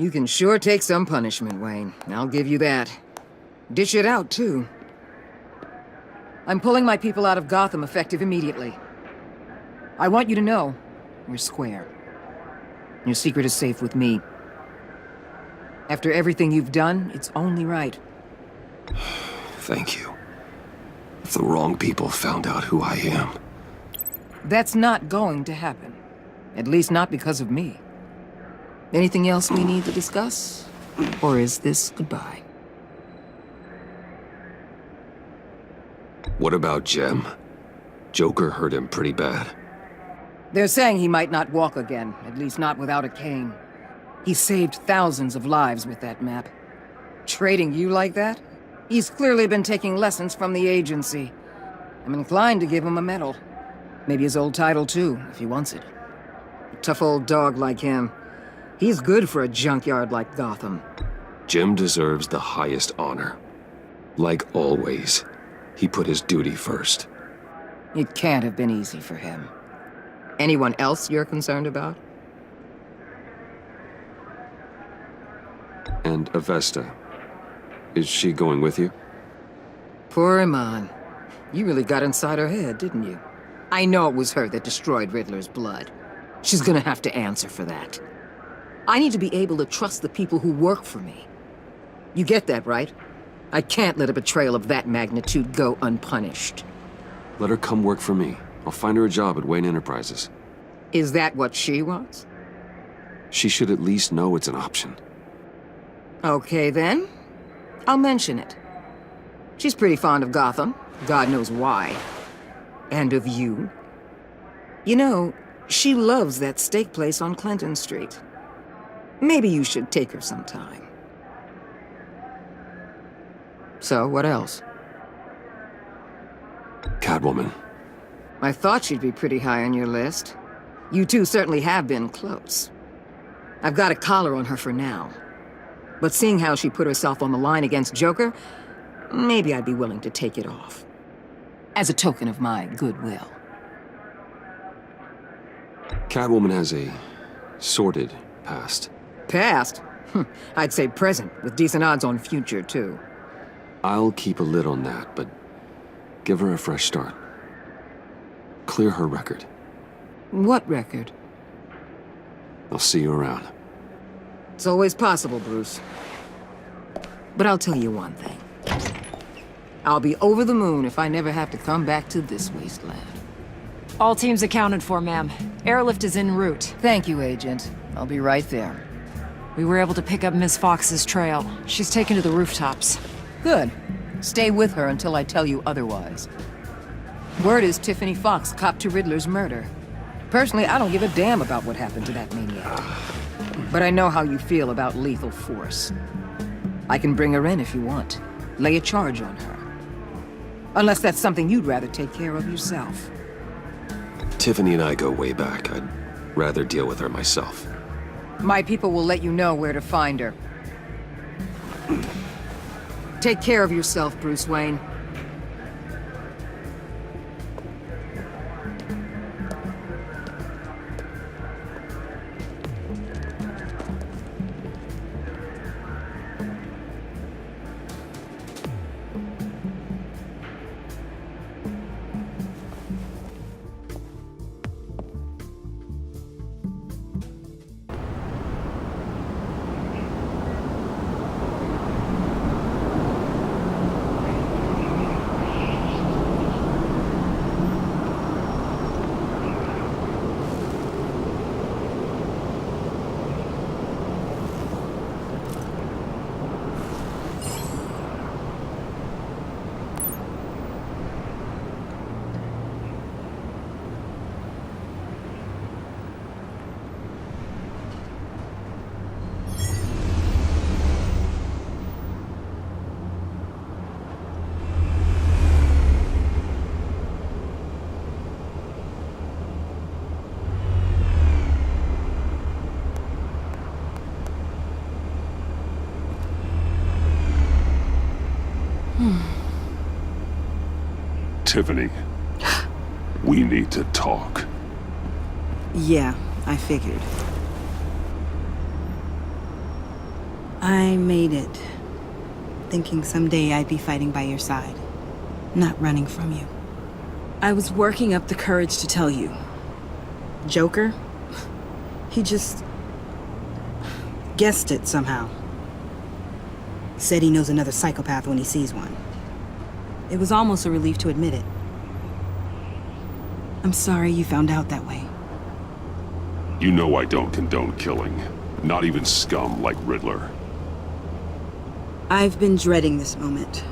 You can sure take some punishment, Wayne. I'll give you that. Dish it out, too. I'm pulling my people out of Gotham effective immediately. I want you to know, we're square. Your secret is safe with me. After everything you've done, it's only right. Thank you. If the wrong people found out who I am... That's not going to happen. At least not because of me. Anything else we need to discuss? Or is this goodbye? What about Jem? Joker hurt him pretty bad. They're saying he might not walk again, at least not without a cane. He saved thousands of lives with that map. Trading you like that? He's clearly been taking lessons from the agency. I'm inclined to give him a medal. Maybe his old title too, if he wants it. A tough old dog like him. He's good for a junkyard like Gotham. Jem deserves the highest honor. Like always, he put his duty first. It can't have been easy for him. Anyone else you're concerned about? And Avesta. Is she going with you? Poor Iman. You really got inside her head, didn't you? I know it was her that destroyed Riddler's blood. She's gonna have to answer for that. I need to be able to trust the people who work for me. You get that, right? I can't let a betrayal of that magnitude go unpunished. Let her come work for me. I'll find her a job at Wayne Enterprises. Is that what she wants? She should at least know it's an option. Okay, then. I'll mention it. She's pretty fond of Gotham. God knows why. And of you. You know, she loves that steak place on Clinton Street. Maybe you should take her sometime. So, what else? Catwoman. I thought she'd be pretty high on your list. You two certainly have been close. I've got a collar on her for now. But seeing how she put herself on the line against Joker, maybe I'd be willing to take it off. As a token of my goodwill. Catwoman has a sordid past. Past? I'd say present, with decent odds on future, too. I'll keep a lid on that, but give her a fresh start. Clear her record. What record? I'll see you around. It's always possible, Bruce. But I'll tell you one thing. I'll be over the moon if I never have to come back to this wasteland. All teams accounted for, ma'am. Airlift is en route. Thank you, Agent. I'll be right there. We were able to pick up Miss Fox's trail. She's taken to the rooftops. Good. Stay with her until I tell you otherwise. Word is Tiffany Fox copped to Riddler's murder. Personally, I don't give a damn about what happened to that maniac. But I know how you feel about lethal force. I can bring her in if you want. Lay a charge on her. Unless that's something you'd rather take care of yourself. Tiffany and I go way back. I'd rather deal with her myself. My people will let you know where to find her. Take care of yourself, Bruce Wayne. Tiffany, we need to talk. Yeah, I figured. I made it, thinking someday I'd be fighting by your side, not running from you. I was working up the courage to tell you. Joker? He just guessed it somehow. Said he knows another psychopath when he sees one. It was almost a relief to admit it. I'm sorry you found out that way. You know I don't condone killing. Not even scum like Riddler. I've been dreading this moment.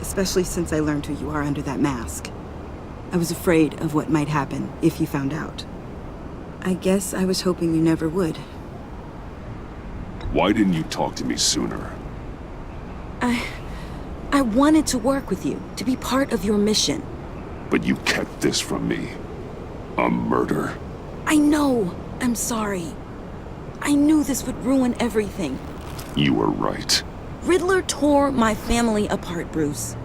Especially since I learned who you are under that mask. I was afraid of what might happen if you found out. I guess I was hoping you never would. Why didn't you talk to me sooner? I wanted to work with you, to be part of your mission. But you kept this from me. A murder. I know. I'm sorry. I knew this would ruin everything. You were right. Riddler tore my family apart, Bruce.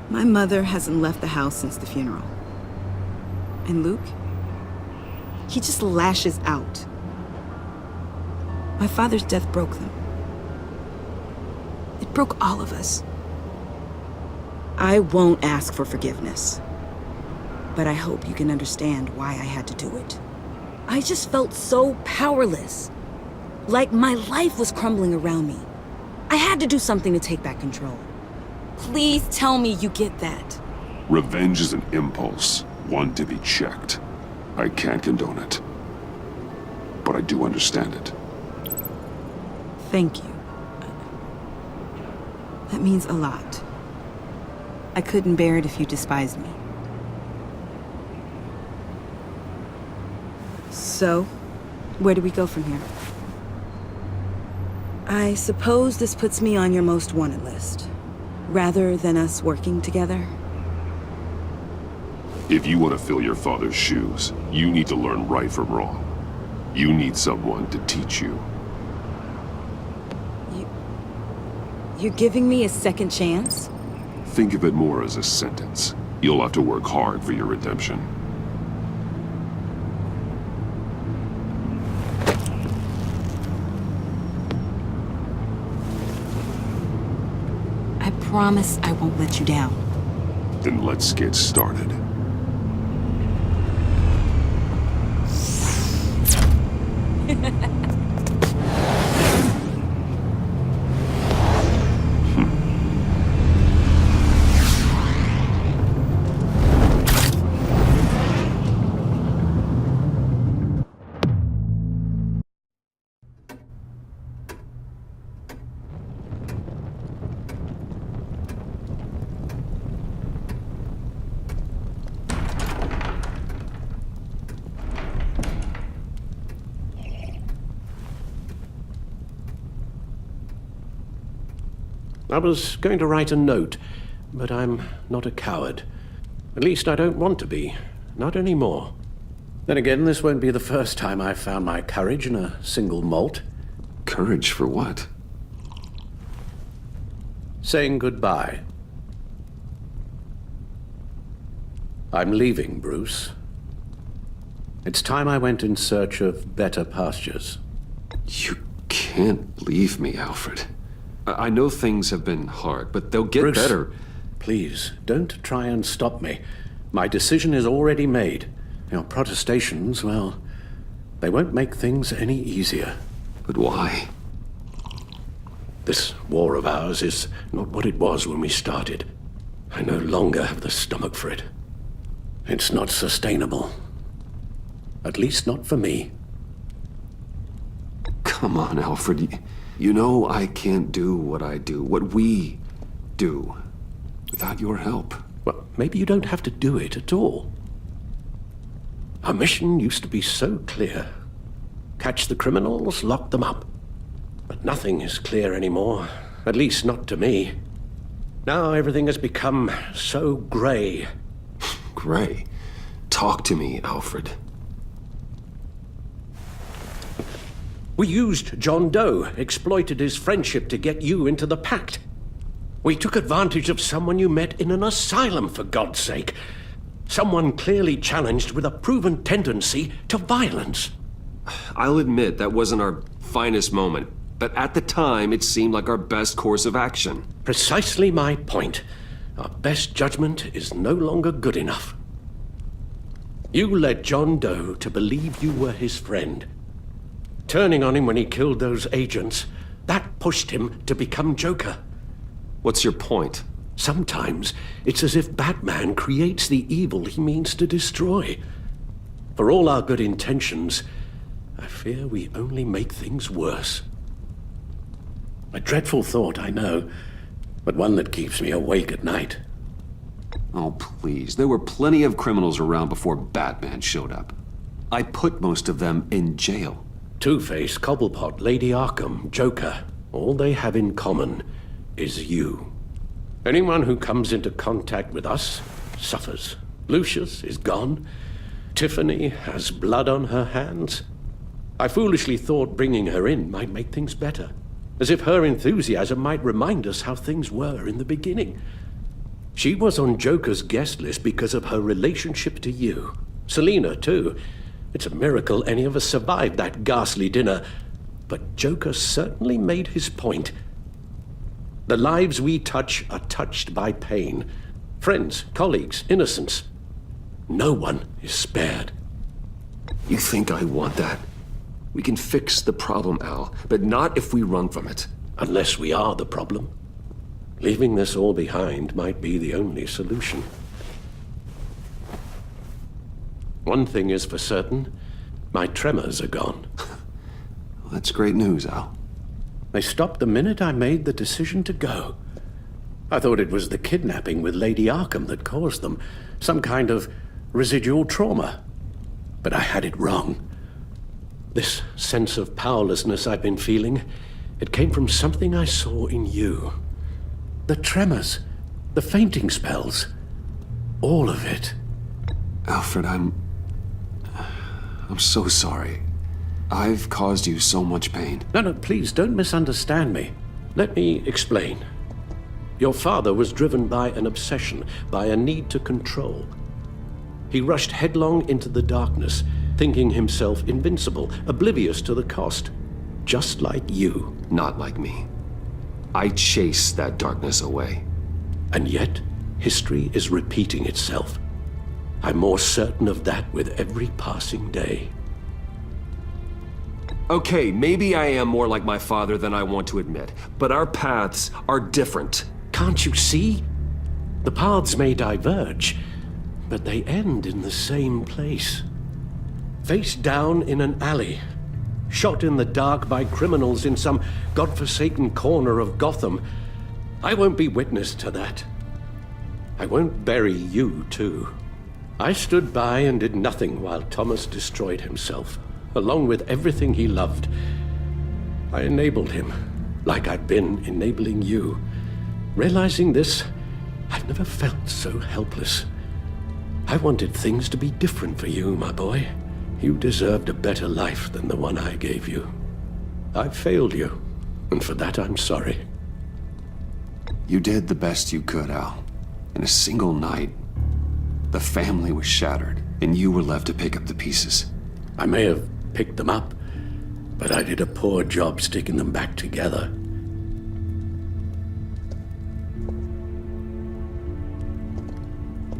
My mother hasn't left the house since the funeral. And Luke? He just lashes out. My father's death broke them. It broke all of us. I won't ask for forgiveness. But I hope you can understand why I had to do it. I just felt so powerless. Like my life was crumbling around me. I had to do something to take back control. Please tell me you get that. Revenge is an impulse, one to be checked. I can't condone it. But I do understand it. Thank you. That means a lot. I couldn't bear it if you despised me. So, where do we go from here? I suppose this puts me on your most wanted list, rather than us working together. If you want to fill your father's shoes, you need to learn right from wrong. You need someone to teach you. You're giving me a second chance? Think of it more as a sentence. You'll have to work hard for your redemption. I promise I won't let you down. Then let's get started. I was going to write a note, but I'm not a coward. At least I don't want to be. Not anymore. Then again, this won't be the first time I've found my courage in a single malt. Courage for what? Saying goodbye. I'm leaving, Bruce. It's time I went in search of better pastures. You can't leave me, Alfred. I know things have been hard, but they'll get Bruce, better. Please, don't try and stop me. My decision is already made. Your protestations, well, they won't make things any easier. But why? This war of ours is not what it was when we started. I no longer have the stomach for it. It's not sustainable. At least not for me. Come on, Alfred. You know I can't do what I do, what we do, without your help. Well, maybe you don't have to do it at all. Our mission used to be so clear. Catch the criminals, lock them up. But nothing is clear anymore, at least not to me. Now everything has become so gray. Gray? Talk to me, Alfred. We used John Doe, exploited his friendship to get you into the pact. We took advantage of someone you met in an asylum, for God's sake. Someone clearly challenged with a proven tendency to violence. I'll admit that wasn't our finest moment, but at the time it seemed like our best course of action. Precisely my point. Our best judgment is no longer good enough. You led John Doe to believe you were his friend. Turning on him when he killed those agents, that pushed him to become Joker. What's your point? Sometimes it's as if Batman creates the evil he means to destroy. For all our good intentions, I fear we only make things worse. A dreadful thought, I know, but one that keeps me awake at night. Oh, please. There were plenty of criminals around before Batman showed up. I put most of them in jail. Two-Face, Cobblepot, Lady Arkham, Joker, all they have in common is you. Anyone who comes into contact with us suffers. Lucius is gone. Tiffany has blood on her hands. I foolishly thought bringing her in might make things better, as if her enthusiasm might remind us how things were in the beginning. She was on Joker's guest list because of her relationship to you. Selina, too. It's a miracle any of us survived that ghastly dinner. But Joker certainly made his point. The lives we touch are touched by pain. Friends, colleagues, innocents. No one is spared. You think I want that? We can fix the problem, Al, but not if we run from it. Unless we are the problem. Leaving this all behind might be the only solution. One thing is for certain, my tremors are gone. Well, that's great news, Al. They stopped the minute I made the decision to go. I thought it was the kidnapping with Lady Arkham that caused them, some kind of residual trauma. But I had it wrong. This sense of powerlessness I've been feeling, it came from something I saw in you. The tremors, the fainting spells, all of it. Alfred, I'm so sorry. I've caused you so much pain. No, please don't misunderstand me. Let me explain. Your father was driven by an obsession, by a need to control. He rushed headlong into the darkness, thinking himself invincible, oblivious to the cost. Just like you. Not like me. I chased that darkness away. And yet, history is repeating itself. I'm more certain of that with every passing day. Okay, maybe I am more like my father than I want to admit, but our paths are different. Can't you see? The paths may diverge, but they end in the same place. Face down in an alley, shot in the dark by criminals in some godforsaken corner of Gotham. I won't be witness to that. I won't bury you, too. I stood by and did nothing while Thomas destroyed himself, along with everything he loved. I enabled him, like I'd been enabling you. Realizing this, I've never felt so helpless. I wanted things to be different for you, my boy. You deserved a better life than the one I gave you. I failed you, and for that I'm sorry. You did the best you could, Al. In a single night, the family was shattered, and you were left to pick up the pieces. I may have picked them up, but I did a poor job sticking them back together.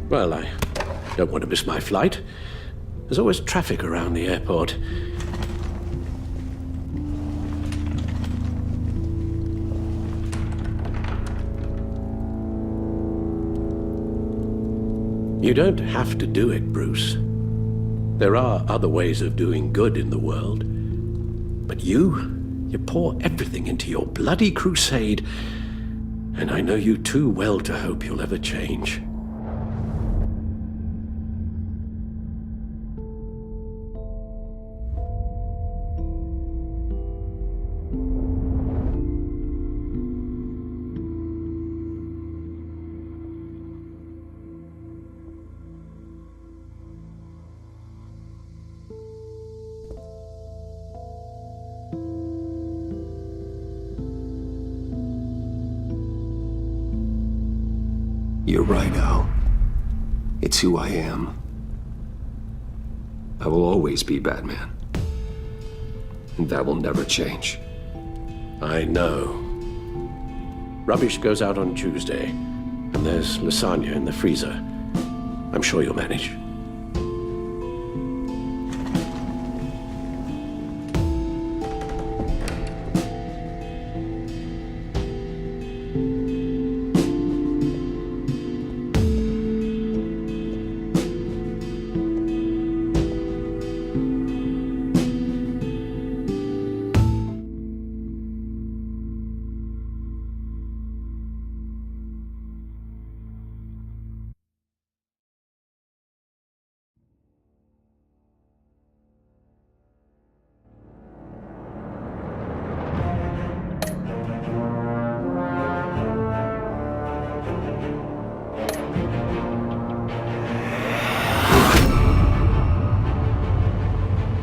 Well, I don't want to miss my flight. There's always traffic around the airport. You don't have to do it, Bruce. There are other ways of doing good in the world. But you pour everything into your bloody crusade, and I know you too well to hope you'll ever change. You're right, Al. It's who I am. I will always be Batman. That will never change. I know. Rubbish goes out on Tuesday, and there's lasagna in the freezer. I'm sure you'll manage.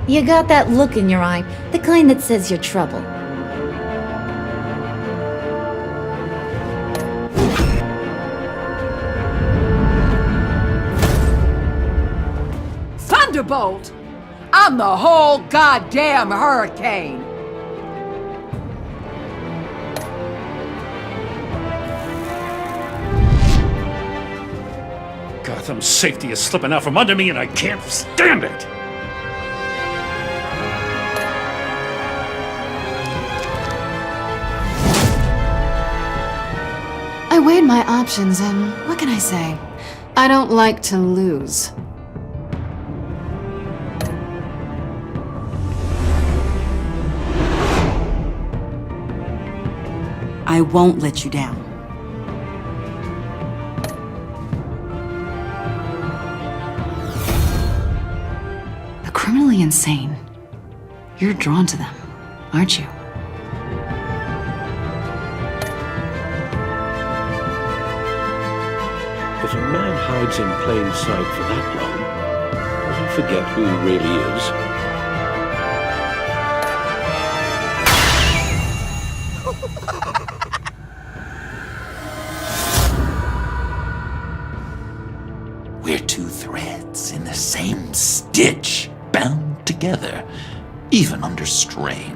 You got that look in your eye, the kind that says you're trouble. Thunderbolt! I'm the whole goddamn hurricane! Gotham's safety is slipping out from under me and I can't stand it! I weighed my options, and what can I say? I don't like to lose. I won't let you down. The criminally insane. You're drawn to them, aren't you? If a man hides in plain sight for that long, does he forget who he really is? We're two threads in the same stitch, bound together, even under strain.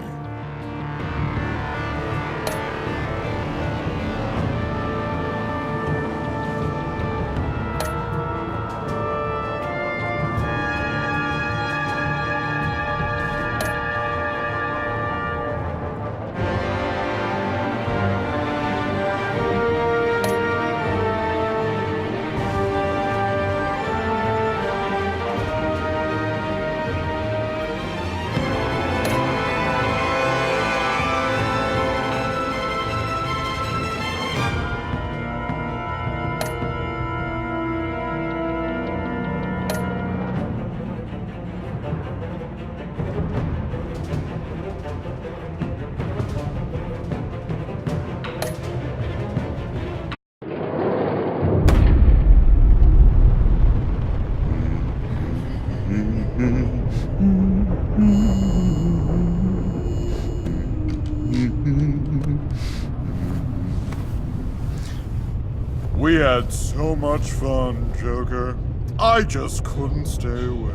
We had so much fun, Joker. I just couldn't stay away.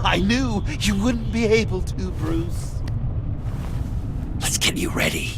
I knew you wouldn't be able to, Bruce. Let's get you ready.